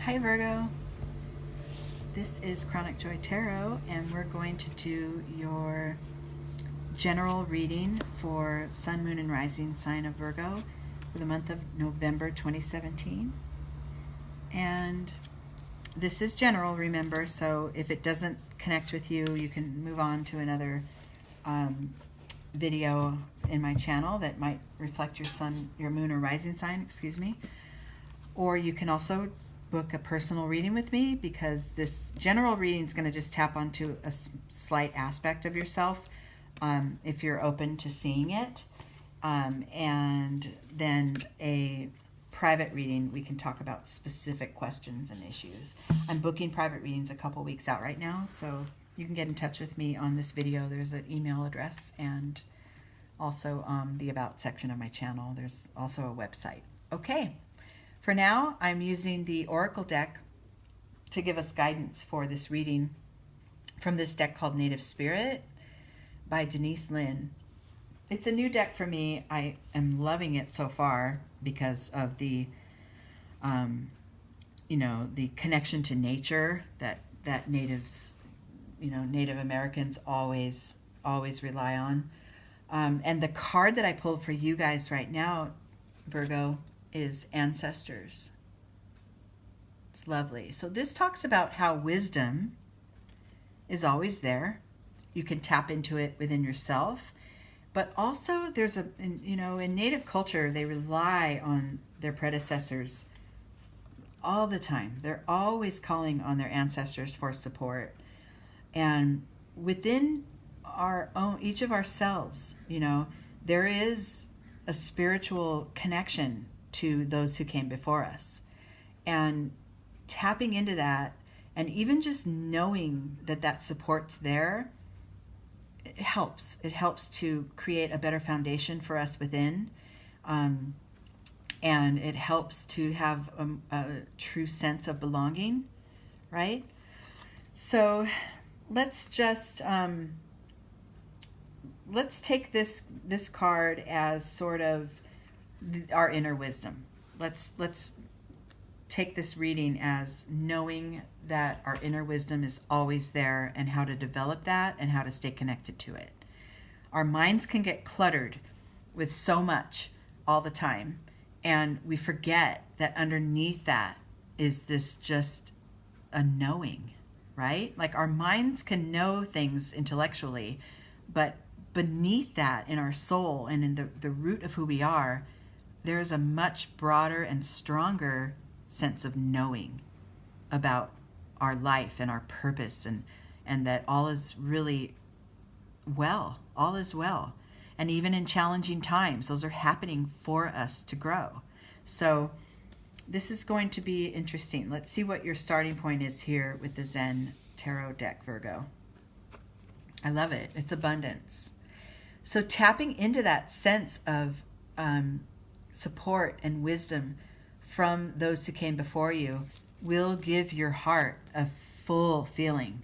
Hi Virgo, this is Chronic Joy Tarot, and we're going to do your general reading for Sun, Moon, and Rising sign of Virgo for the month of November 2017. And this is general, remember, so if it doesn't connect with you, you can move on to another video in my channel that might reflect your sun, your moon, or rising sign, excuse me. Or you can also book a personal reading with me, because this general reading is going to just tap onto a slight aspect of yourself if you're open to seeing it. And then a private reading, we can talk about specific questions and issues. I'm booking private readings a couple weeks out right now, so you can get in touch with me on this video. There's an email address, and also the About section of my channel. There's also a website. Okay. For now, I'm using the Oracle deck to give us guidance for this reading from this deck called Native Spirit by Denise Lynn. It's a new deck for me. I am loving it so far because of the, the connection to nature that natives, Native Americans always rely on. And the card that I pulled for you guys right now, Virgo, is Ancestors. It's lovely. So this talks about how wisdom is always there. You can tap into it within yourself, but also there's in Native culture, they rely on their predecessors all the time. They're always calling on their ancestors for support. And within our own, each of our cells, there is a spiritual connection to those who came before us, and tapping into that, and even just knowing that support's there, it helps to create a better foundation for us within, and it helps to have a true sense of belonging, right? So let's just let's take this card as sort of our inner wisdom. Let's take this reading as knowing that our inner wisdom is always there, and how to develop that and how to stay connected to it. Our minds can get cluttered with so much all the time, and we forget that underneath that is this just a knowing, right? Like our minds can know things intellectually, but beneath that, in our soul and in the root of who we are, there is a much broader and stronger sense of knowing about our life and our purpose, and that all is really well. All is well. And even in challenging times, those are happening for us to grow. So this is going to be interesting. Let's see what your starting point is here with the Zen Tarot deck, Virgo. I love it. It's abundance. So tapping into that sense of support and wisdom from those who came before you will give your heart a full feeling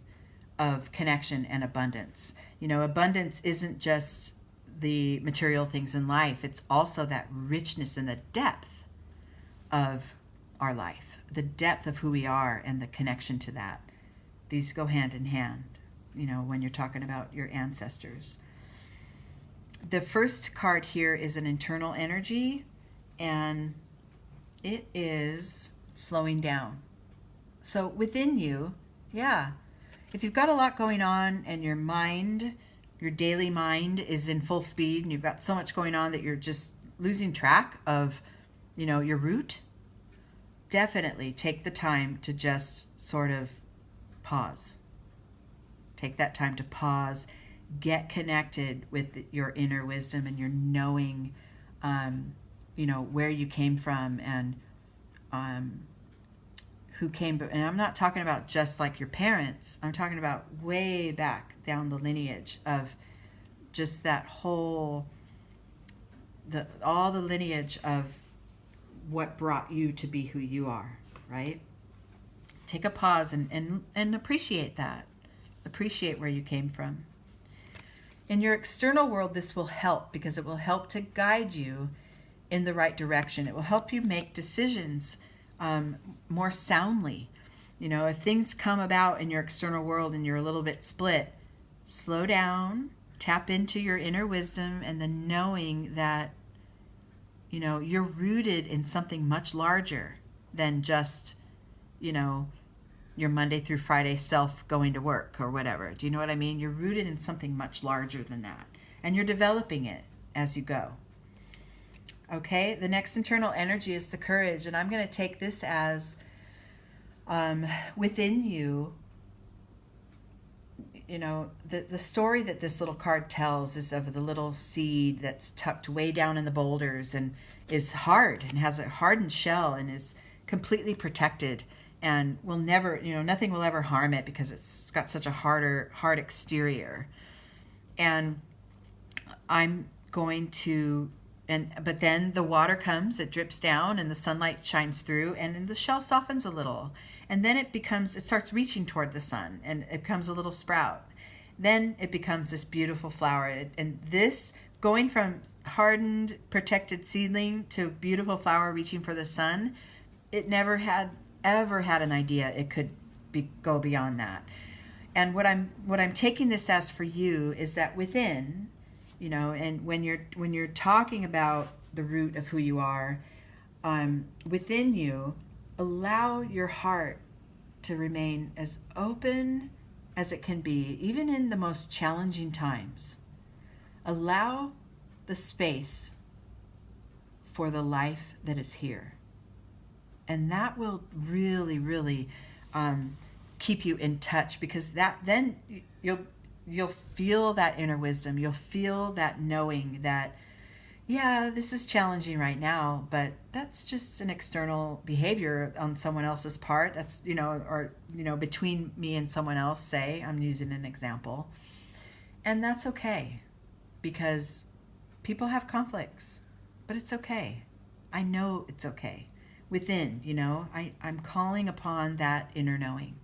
of connection and abundance. Abundance isn't just the material things in life. It's also that richness and the depth of our life, the depth of who we are and the connection to that. These go hand in hand, when you're talking about your ancestors. The first card here is an internal energy, and it is slowing down. So within you, if you've got a lot going on and your mind, your daily mind is in full speed, and you've got so much going on that you're just losing track of, your root, definitely take the time to just sort of pause. Take that time to pause, get connected with your inner wisdom and your knowing, where you came from, and who came. And I'm not talking about just like your parents. I'm talking about way back down the lineage of just that whole, all the lineage of what brought you to be who you are, right? Take a pause and appreciate that. Appreciate where you came from. In your external world, this will help, because it will help to guide you in the right direction. It will help you make decisions more soundly. If things come about in your external world and you're a little bit split, slow down, tap into your inner wisdom and the knowing that, you're rooted in something much larger than just, your Monday through Friday self going to work or whatever. Do you know what I mean? You're rooted in something much larger than that. And you're developing it as you go. Okay, the next internal energy is the courage. And I'm going to take this as within you, the story that this little card tells is of the little seed that's tucked way down in the boulders and is hard and has a hardened shell and is completely protected and will never, nothing will ever harm it because it's got such a hard exterior. And I'm going to, but then the water comes, it drips down and the sunlight shines through and the shell softens a little. And then it starts reaching toward the sun and it becomes a little sprout. Then it becomes this beautiful flower. And this, going from hardened, protected seedling to beautiful flower reaching for the sun, it never ever had an idea it could go beyond that. And what I'm taking this as for you is that within, and when you're talking about the root of who you are, within you, allow your heart to remain as open as it can be, even in the most challenging times. Allow the space for the life that is here. And that will really, really keep you in touch, because then you'll feel that inner wisdom. You'll feel that knowing that, yeah, this is challenging right now, but that's just an external behavior on someone else's part. That's, between me and someone else, say, I'm using an example. And that's okay, because people have conflicts, but it's okay. I know it's okay. Within, I'm calling upon that inner knowing.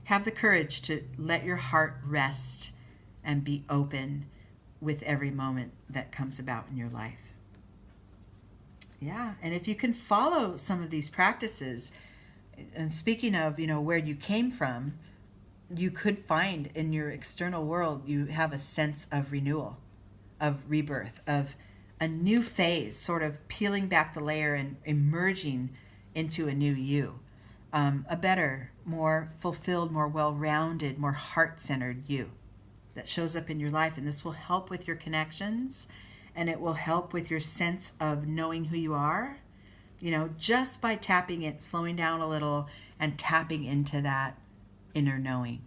Have the courage to let your heart rest and be open with every moment that comes about in your life. Yeah, and if you can follow some of these practices, and speaking of, where you came from, you could find in your external world, you have a sense of renewal, of rebirth, of a new phase, sort of peeling back the layer and emerging into a new you, a better, more fulfilled, more well-rounded, more heart-centered you that shows up in your life. And this will help with your connections, and it will help with your sense of knowing who you are, just by tapping it, slowing down a little and tapping into that inner knowing.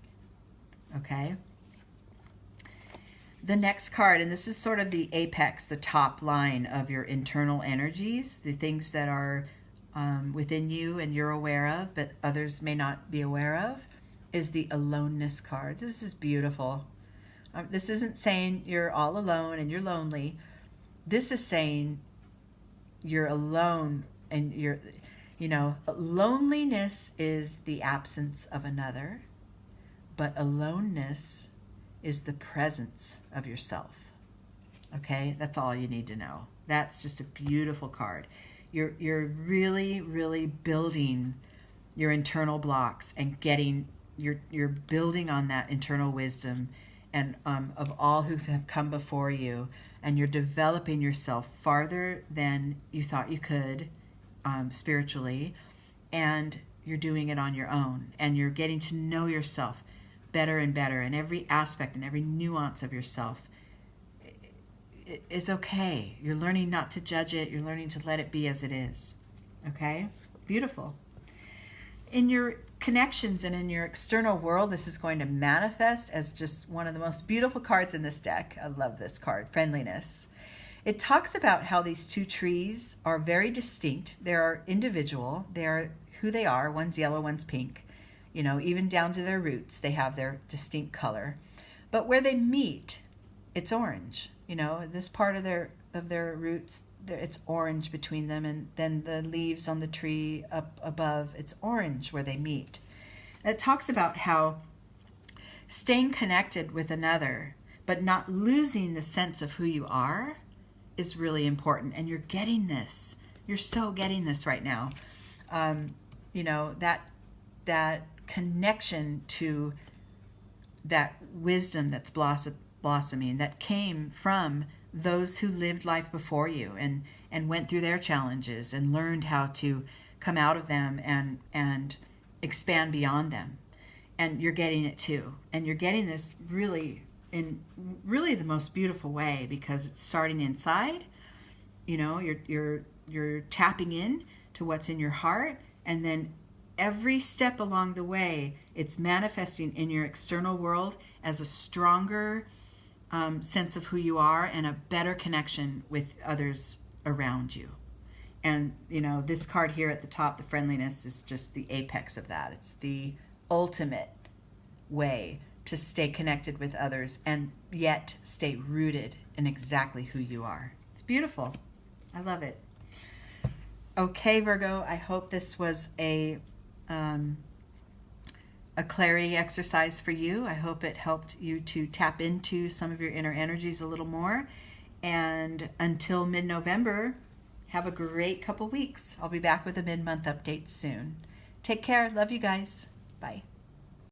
Okay? The next card, and this is sort of the apex, the top line of your internal energies, the things that are within you and you're aware of, but others may not be aware of, is the aloneness card. This is beautiful. This isn't saying you're all alone and you're lonely. This is saying you're alone and loneliness is the absence of another, but aloneness is the presence of yourself. Okay, that's all you need to know. That's just a beautiful card. You're really, really building your internal blocks and you're building on that internal wisdom and of all who have come before you, and you're developing yourself farther than you thought you could spiritually, and you're doing it on your own, and you're getting to know yourself better and better, and every aspect and every nuance of yourself is okay. You're learning not to judge it. You're learning to let it be as it is. Okay? Beautiful. In your connections and in your external world, this is going to manifest as just one of the most beautiful cards in this deck. I love this card, Friendliness. It talks about how these two trees are very distinct. They are individual. They are who they are. One's yellow, one's pink. Even down to their roots, they have their distinct color. But where they meet, it's orange. This part of their roots, it's orange between them, and then the leaves on the tree up above, it's orange where they meet. And it talks about how staying connected with another, but not losing the sense of who you are, is really important. And you're getting this You're so getting this right now. You know, that connection to that wisdom that's blossoming, that came from those who lived life before you and went through their challenges and learned how to come out of them and expand beyond them. And you're getting it too. And you're getting this really in really the most beautiful way, because it's starting inside. You know, you're tapping in to what's in your heart, and then every step along the way, it's manifesting in your external world as a stronger sense of who you are and a better connection with others around you. And, you know, this card here at the top, the friendliness, is just the apex of that. It's the ultimate way to stay connected with others and yet stay rooted in exactly who you are. It's beautiful. I love it. Okay, Virgo, I hope this was a clarity exercise for you. I hope it helped you to tap into some of your inner energies a little more. And until mid-November, have a great couple weeks. I'll be back with a mid-month update soon. Take care. Love you guys. Bye.